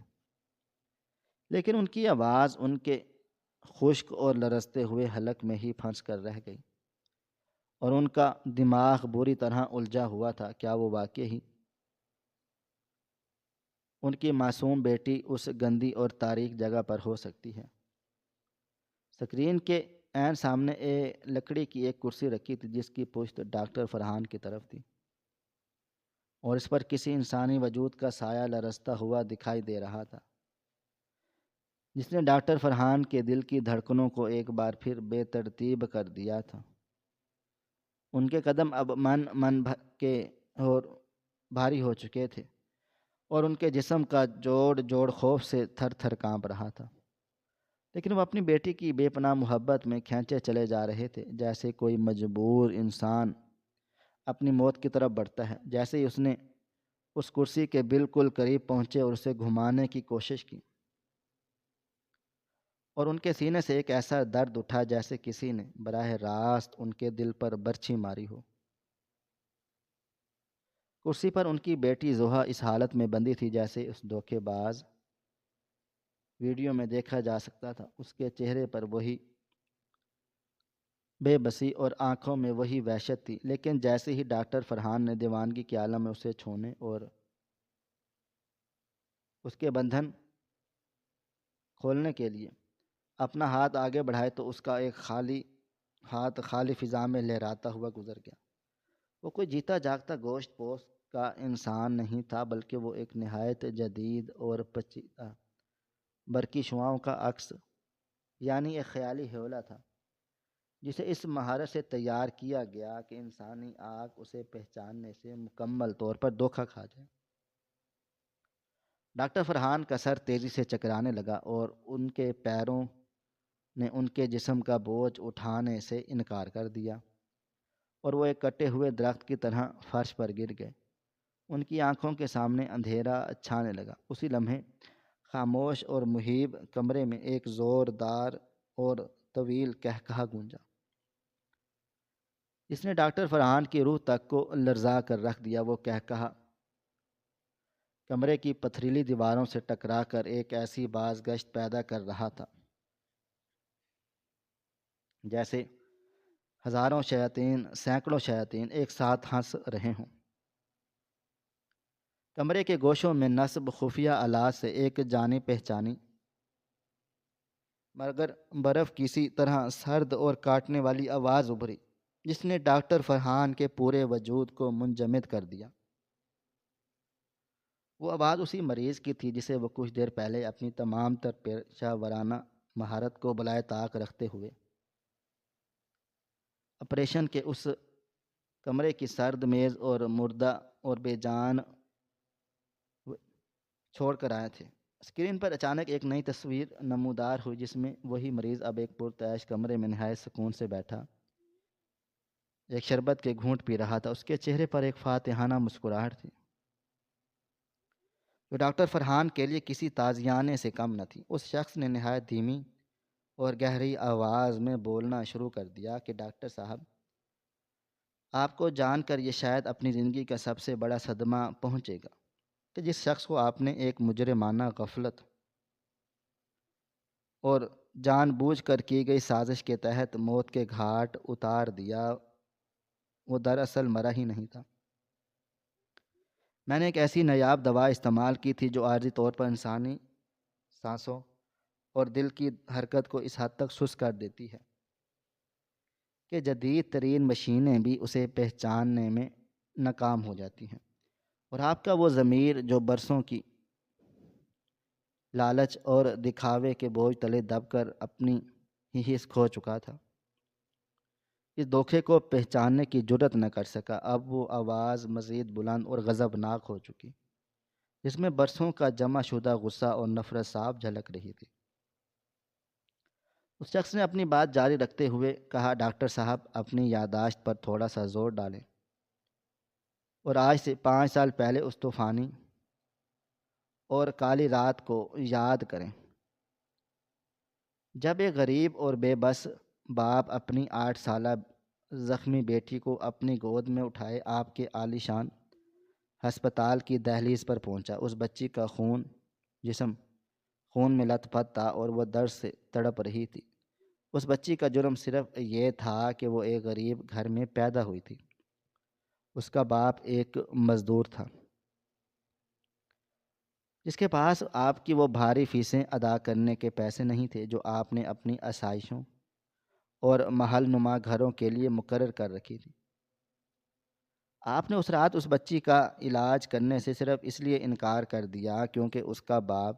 لیکن ان کی آواز ان کے خشک اور لرزتے ہوئے حلق میں ہی پھنس کر رہ گئی، اور ان کا دماغ بری طرح الجھا ہوا تھا۔ کیا وہ واقعی ان کی معصوم بیٹی اس گندی اور تاریک جگہ پر ہو سکتی ہے؟ سکرین کے عین سامنے لکڑی کی ایک کرسی رکھی تھی جس کی پشت ڈاکٹر فرحان کی طرف تھی، اور اس پر کسی انسانی وجود کا سایہ لرزتا ہوا دکھائی دے رہا تھا، جس نے ڈاکٹر فرحان کے دل کی دھڑکنوں کو ایک بار پھر بے ترتیب کر دیا تھا۔ ان کے قدم اب من بھر کے اور بھاری ہو چکے تھے، اور ان کے جسم کا جوڑ خوف سے تھر تھر کانپ رہا تھا، لیکن وہ اپنی بیٹی کی بے پناہ محبت میں کھینچے چلے جا رہے تھے، جیسے کوئی مجبور انسان اپنی موت کی طرف بڑھتا ہے۔ جیسے ہی اس نے اس کرسی کے بالکل قریب پہنچے اور اسے گھمانے کی کوشش کی، اور ان کے سینے سے ایک ایسا درد اٹھا جیسے کسی نے براہ راست ان کے دل پر برچھی ماری ہو۔ کرسی پر ان کی بیٹی زوہا اس حالت میں بندھی تھی جیسے اس دھوکے باز ویڈیو میں دیکھا جا سکتا تھا۔ اس کے چہرے پر وہی بے بسی اور آنکھوں میں وہی وحشت تھی، لیکن جیسے ہی ڈاکٹر فرحان نے دیوانگی کے عالم میں اسے چھونے اور اس کے بندھن کھولنے کے لیے اپنا ہاتھ آگے بڑھائے تو اس کا ایک خالی فضا میں لہراتا ہوا گزر گیا۔ وہ کوئی جیتا جاگتا گوشت پوست کا انسان نہیں تھا، بلکہ وہ ایک نہایت جدید اور پیچیدہ برقی شعاؤں کا عکس، یعنی ایک خیالی حیولہ تھا جسے اس مہارت سے تیار کیا گیا کہ انسانی آنکھ اسے پہچاننے سے مکمل طور پر دھوکہ کھا جائے۔ ڈاکٹر فرحان کا سر تیزی سے چکرانے لگا، اور ان کے پیروں نے ان کے جسم کا بوجھ اٹھانے سے انکار کر دیا، اور وہ ایک کٹے ہوئے درخت کی طرح فرش پر گر گئے۔ ان کی آنکھوں کے سامنے اندھیرا چھانے لگا۔ اسی لمحے خاموش اور مہیب کمرے میں ایک زوردار اور طویل قہقہہ گونجا، جس نے ڈاکٹر فرحان کی روح تک کو لرزا کر رکھ دیا۔ وہ قہقہہ کمرے کی پتھریلی دیواروں سے ٹکرا کر ایک ایسی باز گشت پیدا کر رہا تھا جیسے ہزاروں شیاطین، سینکڑوں شیاطین ایک ساتھ ہنس رہے ہوں۔ کمرے کے گوشوں میں نصب خفیہ آلات سے ایک جانی پہچانی مگر برف کسی طرح سرد اور کاٹنے والی آواز ابھری، جس نے ڈاکٹر فرحان کے پورے وجود کو منجمد کر دیا۔ وہ آواز اسی مریض کی تھی جسے وہ کچھ دیر پہلے اپنی تمام تر پیشہ ورانہ مہارت کو بالائے طاق رکھتے ہوئے آپریشن کے اس کمرے کی سرد میز اور مردہ اور بے جان چھوڑ کر آئے تھے۔ اسکرین پر اچانک ایک نئی تصویر نمودار ہوئی، جس میں وہی مریض اب ایک پرتعیش کمرے میں نہایت سکون سے بیٹھا ایک شربت کے گھونٹ پی رہا تھا۔ اس کے چہرے پر ایک فاتحانہ مسکراہٹ تھی جو ڈاکٹر فرحان کے لیے کسی تازیانے سے کم نہ تھی۔ اس شخص نے نہایت دھیمی اور گہری آواز میں بولنا شروع کر دیا کہ ڈاکٹر صاحب، آپ کو جان کر یہ شاید اپنی زندگی کا سب سے بڑا صدمہ پہنچے گا کہ جس شخص کو آپ نے ایک مجرمانہ غفلت اور جان بوجھ کر کی گئی سازش کے تحت موت کے گھاٹ اتار دیا، وہ دراصل مرا ہی نہیں تھا۔ میں نے ایک ایسی نایاب دوا استعمال کی تھی جو عارضی طور پر انسانی سانسوں اور دل کی حرکت کو اس حد تک سست کر دیتی ہے کہ جدید ترین مشینیں بھی اسے پہچاننے میں ناکام ہو جاتی ہیں، اور آپ کا وہ ضمیر جو برسوں کی لالچ اور دکھاوے کے بوجھ تلے دب کر اپنی ہی حس کھو چکا تھا، اس دھوکے کو پہچاننے کی جرت نہ کر سکا۔ اب وہ آواز مزید بلند اور غضبناک ہو چکی، جس میں برسوں کا جمع شدہ غصہ اور نفرت صاف جھلک رہی تھی۔ اس شخص نے اپنی بات جاری رکھتے ہوئے کہا، ڈاکٹر صاحب اپنی یادداشت پر تھوڑا سا زور ڈالیں اور آج سے 5 سال پہلے اس طوفانی اور کالی رات کو یاد کریں جب ایک غریب اور بے بس باپ اپنی 8 سالہ زخمی بیٹی کو اپنی گود میں اٹھائے آپ کے عالی شان ہسپتال کی دہلیز پر پہنچا۔ اس بچی کا جسم خون میں لت پت تھا اور وہ درد سے تڑپ رہی تھی۔ اس بچی کا جرم صرف یہ تھا کہ وہ ایک غریب گھر میں پیدا ہوئی تھی۔ اس کا باپ ایک مزدور تھا جس کے پاس آپ کی وہ بھاری فیسیں ادا کرنے کے پیسے نہیں تھے جو آپ نے اپنی آسائشوں اور محل نما گھروں کے لیے مقرر کر رکھی تھی۔ آپ نے اس رات اس بچی کا علاج کرنے سے صرف اس لیے انکار کر دیا کیونکہ اس کا باپ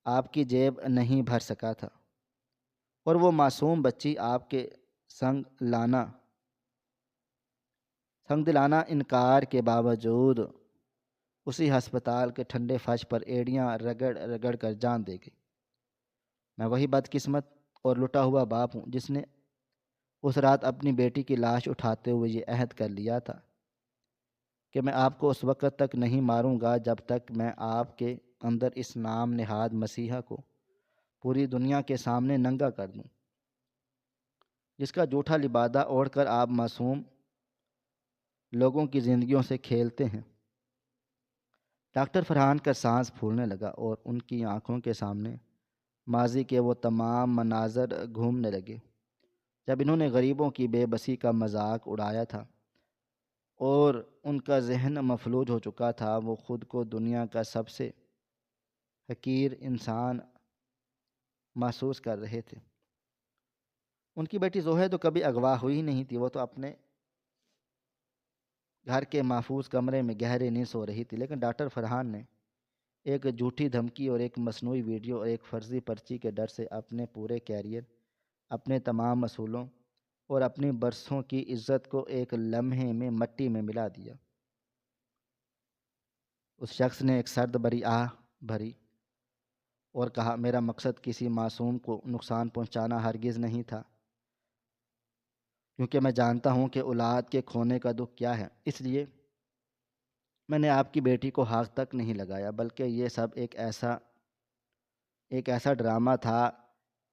آپ کی جیب نہیں بھر سکا تھا، اور وہ معصوم بچی آپ کے سنگ دلانہ انکار کے باوجود اسی ہسپتال کے ٹھنڈے فرش پر ایڑیاں رگڑ رگڑ کر جان دے گئی۔ میں وہی بدقسمت اور لٹا ہوا باپ ہوں جس نے اس رات اپنی بیٹی کی لاش اٹھاتے ہوئے یہ عہد کر لیا تھا کہ میں آپ کو اس وقت تک نہیں ماروں گا جب تک میں آپ کے اندر اس نام نہاد مسیحا کو پوری دنیا کے سامنے ننگا کر دوں، جس کا جھوٹا لبادہ اوڑھ کر آپ معصوم لوگوں کی زندگیوں سے کھیلتے ہیں۔ ڈاکٹر فرحان کا سانس پھولنے لگا اور ان کی آنکھوں کے سامنے ماضی کے وہ تمام مناظر گھومنے لگے جب انہوں نے غریبوں کی بے بسی کا مذاق اڑایا تھا اور ان کا ذہن مفلوج ہو چکا تھا۔ وہ خود کو دنیا کا سب سے حقیر انسان محسوس کر رہے تھے۔ ان کی بیٹی زوہے تو کبھی اغوا ہوئی ہی نہیں تھی، وہ تو اپنے گھر کے محفوظ کمرے میں گہرے نیند سو رہی تھی، لیکن ڈاکٹر فرحان نے ایک جھوٹی دھمکی اور ایک مصنوعی ویڈیو اور ایک فرضی پرچی کے ڈر سے اپنے پورے کیریئر، اپنے تمام اصولوں اور اپنی برسوں کی عزت کو ایک لمحے میں مٹی میں ملا دیا۔ اس شخص نے ایک سرد بری آہ بھری اور کہا، میرا مقصد کسی معصوم کو نقصان پہنچانا ہرگز نہیں تھا، کیونکہ میں جانتا ہوں کہ اولاد کے کھونے کا دکھ کیا ہے۔ اس لیے میں نے آپ کی بیٹی کو ہاتھ تک نہیں لگایا، بلکہ یہ سب ایک ایسا ڈرامہ تھا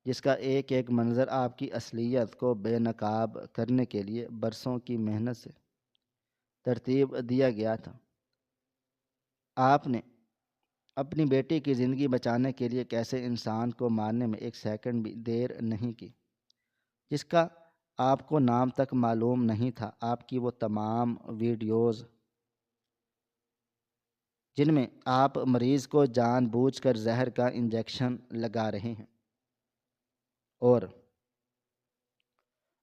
جس کا ایک ایک منظر آپ کی اصلیت کو بے نقاب کرنے کے لیے برسوں کی محنت سے ترتیب دیا گیا تھا۔ آپ نے اپنی بیٹی کی زندگی بچانے کے لیے کیسے انسان کو مارنے میں ایک سیکنڈ بھی دیر نہیں کی، جس کا آپ کو نام تک معلوم نہیں تھا۔ آپ کی وہ تمام ویڈیوز جن میں آپ مریض کو جان بوجھ کر زہر کا انجیکشن لگا رہے ہیں اور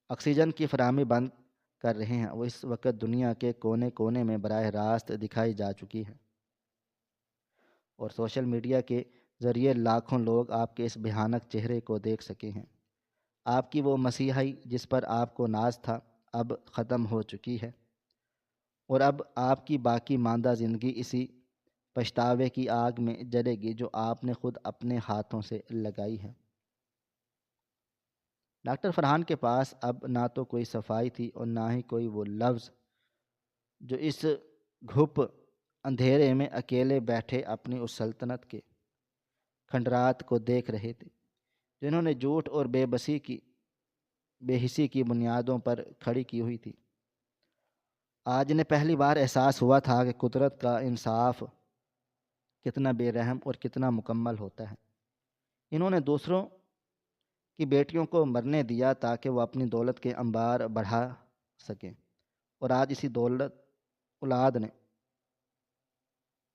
آکسیجن کی فراہمی بند کر رہے ہیں، وہ اس وقت دنیا کے کونے کونے میں براہ راست دکھائی جا چکی ہے، اور سوشل میڈیا کے ذریعے لاکھوں لوگ آپ کے اس بھیانک چہرے کو دیکھ سکے ہیں۔ آپ کی وہ مسیحائی جس پر آپ کو ناز تھا اب ختم ہو چکی ہے، اور اب آپ کی باقی ماندہ زندگی اسی پچھتاوے کی آگ میں جلے گی جو آپ نے خود اپنے ہاتھوں سے لگائی ہے۔ ڈاکٹر فرحان کے پاس اب نہ تو کوئی صفائی تھی اور نہ ہی کوئی وہ لفظ جو اس گھپ اندھیرے میں اکیلے بیٹھے اپنی اس سلطنت کے کھنڈرات کو دیکھ رہے تھے جنہوں نے جھوٹ اور بے حسی کی بنیادوں پر کھڑی کی ہوئی تھی۔ آج انہیں پہلی بار احساس ہوا تھا کہ قدرت کا انصاف کتنا بے رحم اور کتنا مکمل ہوتا ہے۔ انہوں نے دوسروں کی بیٹیوں کو مرنے دیا تاکہ وہ اپنی دولت کے انبار بڑھا سکیں، اور آج اسی اولاد نے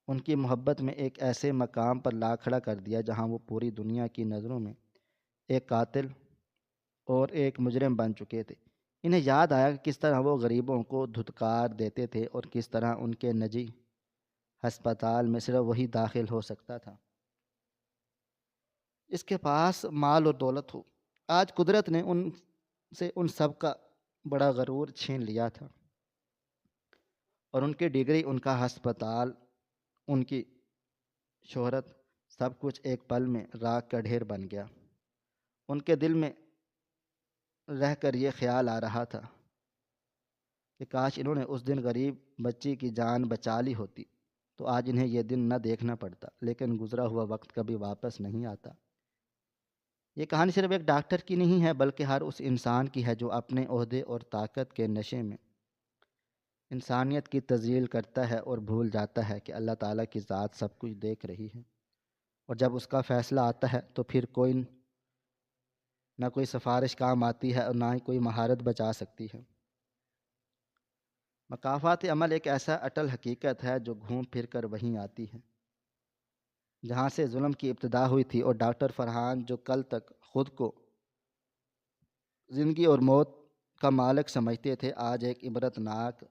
ان کی محبت میں ایک ایسے مقام پر لا کھڑا کر دیا جہاں وہ پوری دنیا کی نظروں میں ایک قاتل اور ایک مجرم بن چکے تھے۔ انہیں یاد آیا کہ کس طرح وہ غریبوں کو دھتکار دیتے تھے اور کس طرح ان کے نجی ہسپتال میں صرف وہی داخل ہو سکتا تھا اس کے پاس مال اور دولت ہو۔ آج قدرت نے ان سے ان سب کا بڑا غرور چھین لیا تھا، اور ان کی ڈگری، ان کا ہسپتال ان کی شہرت، سب کچھ ایک پل میں راکھ کا ڈھیر بن گیا۔ ان کے دل میں رہ کر یہ خیال آ رہا تھا کہ کاش انہوں نے اس دن غریب بچی کی جان بچا لی ہوتی تو آج انہیں یہ دن نہ دیکھنا پڑتا، لیکن گزرا ہوا وقت کبھی واپس نہیں آتا۔ یہ کہانی صرف ایک ڈاکٹر کی نہیں ہے، بلکہ ہر اس انسان کی ہے جو اپنے عہدے اور طاقت کے نشے میں انسانیت کی تذلیل کرتا ہے اور بھول جاتا ہے کہ اللہ تعالیٰ کی ذات سب کچھ دیکھ رہی ہے، اور جب اس کا فیصلہ آتا ہے تو پھر نہ کوئی سفارش کام آتی ہے اور نہ ہی کوئی مہارت بچا سکتی ہے۔ مکافات عمل ایک ایسا اٹل حقیقت ہے جو گھوم پھر کر وہیں آتی ہے جہاں سے ظلم کی ابتدا ہوئی تھی، اور ڈاکٹر فرحان جو کل تک خود کو زندگی اور موت کا مالک سمجھتے تھے، آج ایک عبرت ناک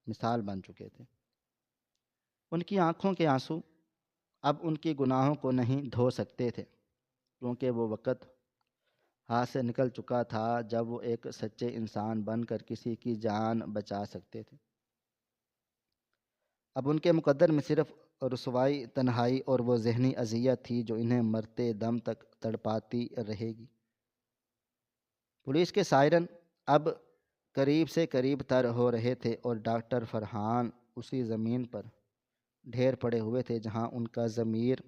مثال بن چکے تھے۔ ان کی آنکھوں کے آنسو اب ان کی گناہوں کو نہیں دھو سکتے تھے، کیونکہ وہ وقت ہاتھ سے نکل چکا تھا جب وہ ایک سچے انسان بن کر کسی کی جان بچا سکتے تھے۔ اب ان کے مقدر میں صرف رسوائی، تنہائی اور وہ ذہنی اذیت تھی جو انہیں مرتے دم تک تڑپاتی رہے گی۔ پولیس کے سائرن اب قریب سے قریب تر ہو رہے تھے، اور ڈاکٹر فرحان اسی زمین پر ڈھیر پڑے ہوئے تھے جہاں ان کا ضمیر،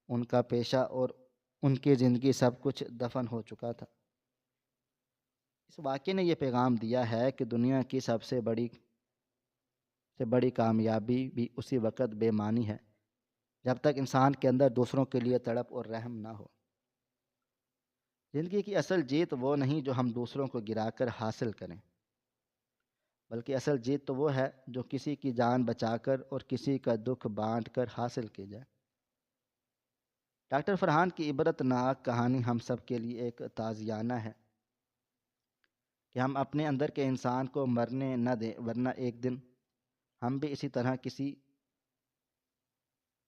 ان کا پیشہ اور ان کی زندگی سب کچھ دفن ہو چکا تھا۔ اس واقعے نے یہ پیغام دیا ہے کہ دنیا کی سب سے بڑی کامیابی بھی اسی وقت بے معنی ہے جب تک انسان کے اندر دوسروں کے لیے تڑپ اور رحم نہ ہو۔ زندگی کی اصل جیت وہ نہیں جو ہم دوسروں کو گرا کر حاصل کریں، بلکہ اصل جیت تو وہ ہے جو کسی کی جان بچا کر اور کسی کا دکھ بانٹ کر حاصل کی جائے۔ ڈاکٹر فرحان کی عبرت ناک کہانی ہم سب کے لیے ایک تعزیانہ ہے کہ ہم اپنے اندر کے انسان کو مرنے نہ دیں، ورنہ ایک دن ہم بھی اسی طرح کسی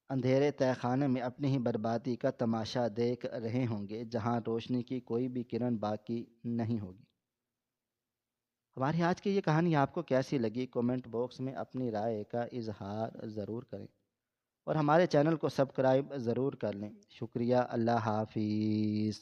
اندھیرے تہہ خانے میں اپنی ہی بربادی کا تماشا دیکھ رہے ہوں گے، جہاں روشنی کی کوئی بھی کرن باقی نہیں ہوگی۔ ہماری آج کی یہ کہانی آپ کو کیسی لگی؟ کومنٹ باکس میں اپنی رائے کا اظہار ضرور کریں، اور ہمارے چینل کو سبسکرائب ضرور کر لیں۔ شکریہ، اللہ حافظ۔